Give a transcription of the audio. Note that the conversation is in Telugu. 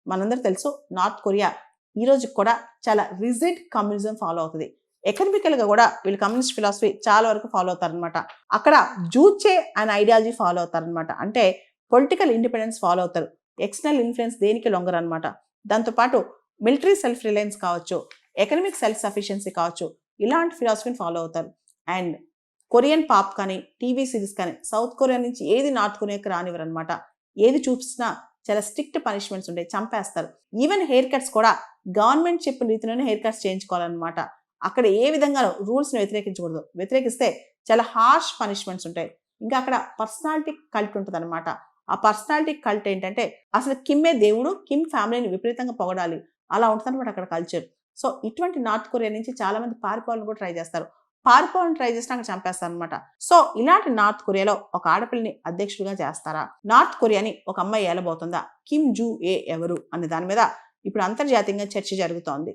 మనందరూ తెలుసు నార్త్ కొరియా ఈ రోజు కూడా చాలా రిజిడ్ కమ్యూనిజం ఫాలో అవుతుంది. ఎకనామికల్గా కూడా వీళ్ళు కమ్యూనిస్ట్ ఫిలాసఫీ చాలా వరకు ఫాలో అవుతారనమాట. అక్కడ జూచే అనే ఐడియాలజీ ఫాలో అవుతారనమాట. అంటే పొలిటికల్ ఇండిపెండెన్స్ ఫాలో అవుతారు. ఎక్స్టర్నల్ ఇన్ఫ్లుయెన్స్ దేనికి లొంగరు అనమాట. దాంతోపాటు మిలిటరీ సెల్ఫ్ రిలయన్స్ కావచ్చు, ఎకనామిక్ సెల్ఫ్ సఫిషియన్సీ కావచ్చు, ఇలాంటి ఫిలాసఫీని ఫాలో అవుతారు. అండ్ కొరియన్ పాప్ కానీ టీవీ సిరీస్ కానీ సౌత్ కొరియా నుంచి ఏది నార్త్ కొరియాకి రానివ్వరు అనమాట. ఏది చూపిస్తున్నా చాలా స్ట్రిక్ట్ పనిష్మెంట్స్ ఉంటాయి, చంపేస్తారు. ఈవెన్ హెయిర్ కట్స్ కూడా గవర్నమెంట్ చెప్పిన రీతిలోనే హెయిర్ కట్స్ చేయించుకోవాలన్నమాట. అక్కడ ఏ విధంగా రూల్స్ని వ్యతిరేకించకూడదు. వ్యతిరేకిస్తే చాలా హార్ష్ పనిష్మెంట్స్ ఉంటాయి. ఇంకా అక్కడ పర్సనాలిటీ కల్ట్ ఉంటుంది అనమాట. ఆ పర్సనాలిటీ కల్ట్ ఏంటంటే అసలు కిమ్మే దేవుడు, కిమ్ ఫ్యామిలీని విపరీతంగా పొగడాలి, అలా ఉంటుంది అనమాట అక్కడ కల్చర్. సో ఇటువంటి నార్త్ కొరియా నుంచి చాలా మంది పారిపోవాలని కూడా ట్రై చేస్తారు. పారిపోవాలని ట్రై చేసినా అక్కడ చంపేస్తారు అనమాట. సో ఇలాంటి నార్త్ కొరియాలో ఒక ఆడపిల్లని అధ్యక్షుడిగా చేస్తారా? నార్త్ కొరియాని ఒక అమ్మాయి ఏలబోతుందా? కిమ్ జూ ఏ ఎవరు అనే దాని మీద ఇప్పుడు అంతర్జాతీయంగా చర్చ జరుగుతోంది.